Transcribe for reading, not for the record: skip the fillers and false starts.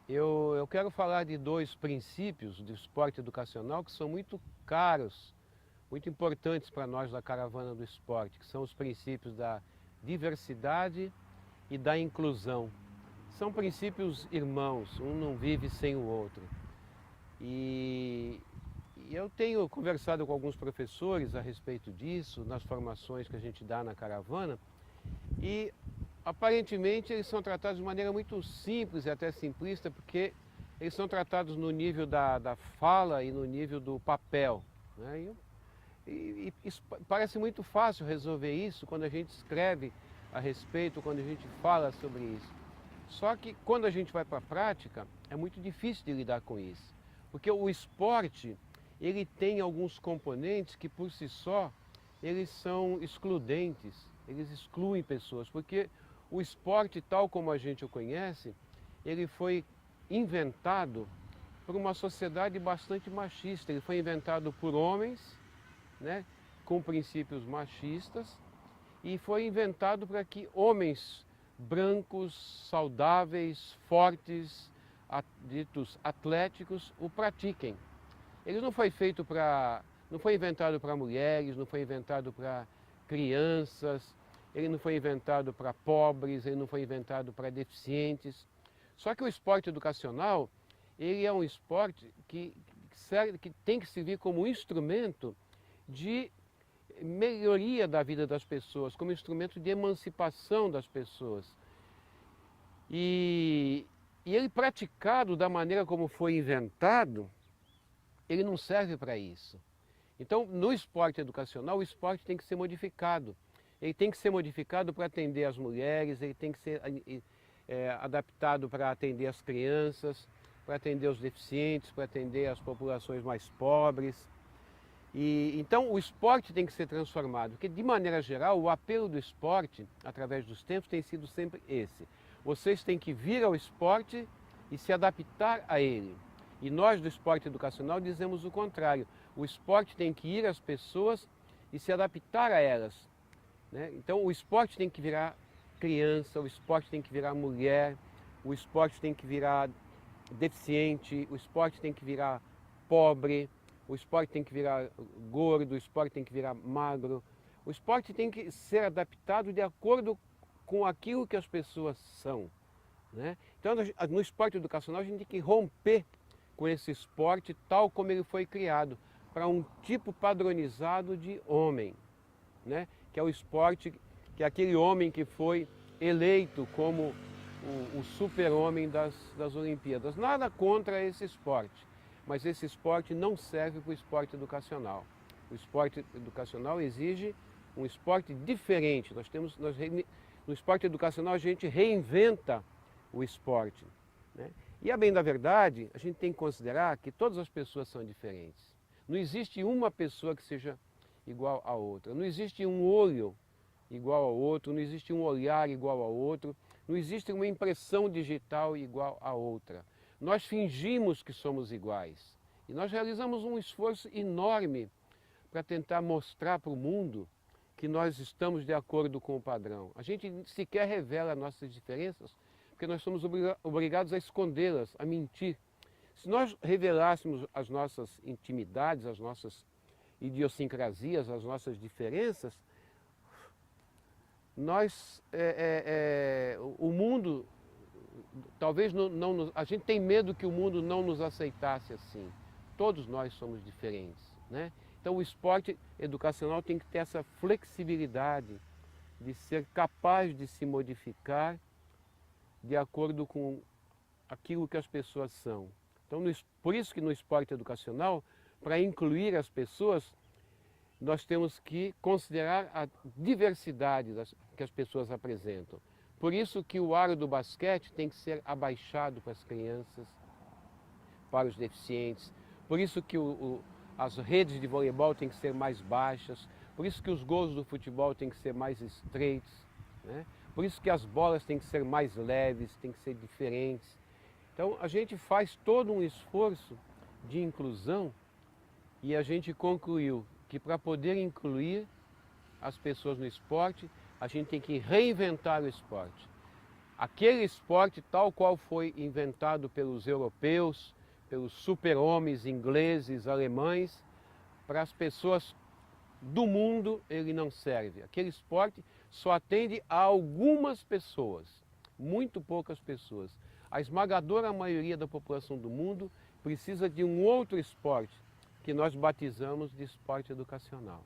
Eu quero falar de dois princípios do esporte educacional que são muito caros, muito importantes para nós da Caravana do Esporte, que são os princípios da diversidade e da inclusão. São princípios irmãos, um não vive sem o outro. E, e eu tenho conversado com alguns professores a respeito disso, nas formações que a gente dá na Caravana, e aparentemente eles são tratados de maneira muito simples e até simplista, porque eles são tratados no nível da fala e no nível do papel, né? E isso parece muito fácil resolver isso quando a gente escreve a respeito, quando a gente fala sobre isso. Só que quando a gente vai para a prática, é muito difícil de lidar com isso. Porque o esporte, ele tem alguns componentes que por si só, eles são excludentes, eles excluem pessoas, porque o esporte, tal como a gente o conhece, ele foi inventado por uma sociedade bastante machista. Ele foi inventado por homens, né, com princípios machistas, e foi inventado para que homens brancos, saudáveis, fortes, ditos atléticos, o pratiquem. Ele não foi feito para, não foi inventado para mulheres, não foi inventado para crianças, ele não foi inventado para pobres, ele não foi inventado para deficientes. Só que o esporte educacional, ele é um esporte que tem que servir como instrumento de melhoria da vida das pessoas, como instrumento de emancipação das pessoas. E, e ele praticado da maneira como foi inventado, ele não serve para isso. Então, no esporte educacional, o esporte tem que ser modificado. Ele tem que ser modificado para atender as mulheres, ele tem que ser adaptado para atender as crianças, para atender os deficientes, para atender as populações mais pobres. E, então o esporte tem que ser transformado, porque de maneira geral o apelo do esporte, através dos tempos, tem sido sempre esse. Vocês têm que vir ao esporte e se adaptar a ele. E nós do esporte educacional dizemos o contrário. O esporte tem que ir às pessoas e se adaptar a elas, né? Então o esporte tem que virar criança, o esporte tem que virar mulher, o esporte tem que virar deficiente, o esporte tem que virar pobre, o esporte tem que virar gordo, o esporte tem que virar magro. O esporte tem que ser adaptado de acordo com aquilo que as pessoas são, né? Então, no esporte educacional, a gente tem que romper com esse esporte tal como ele foi criado, para um tipo padronizado de homem, né? Que é o esporte, que é aquele homem que foi eleito como o super-homem das Olimpíadas. Nada contra esse esporte, mas esse esporte não serve para o esporte educacional. O esporte educacional exige um esporte diferente. No esporte educacional a gente reinventa o esporte, né? E a bem da verdade, a gente tem que considerar que todas as pessoas são diferentes. Não existe uma pessoa que seja igual a outra. Não existe um olho igual ao outro, não existe um olhar igual ao outro, não existe uma impressão digital igual a outra. Nós fingimos que somos iguais e nós realizamos um esforço enorme para tentar mostrar para o mundo que nós estamos de acordo com o padrão. A gente sequer revela nossas diferenças porque nós somos obrigados a escondê-las, a mentir. Se nós revelássemos as nossas intimidades, as nossas idiosincrasias, as nossas diferenças, o mundo, talvez a gente tem medo que o mundo não nos aceitasse assim. Todos nós somos diferentes, né? Então o esporte educacional tem que ter essa flexibilidade de ser capaz de se modificar de acordo com aquilo que as pessoas são. Então, por isso que no esporte educacional, para incluir as pessoas, nós temos que considerar a diversidade que as pessoas apresentam. Por isso que o aro do basquete tem que ser abaixado para as crianças, para os deficientes. Por isso que as redes de voleibol têm que ser mais baixas. Por isso que os gols do futebol têm que ser mais estreitos, né? Por isso que as bolas têm que ser mais leves, têm que ser diferentes. Então a gente faz todo um esforço de inclusão e a gente concluiu que para poder incluir as pessoas no esporte, a gente tem que reinventar o esporte. Aquele esporte tal qual foi inventado pelos europeus, pelos super-homens ingleses, alemães, para as pessoas do mundo ele não serve. Aquele esporte só atende a algumas pessoas, muito poucas pessoas. A esmagadora maioria da população do mundo precisa de um outro esporte, que nós batizamos de esporte educacional.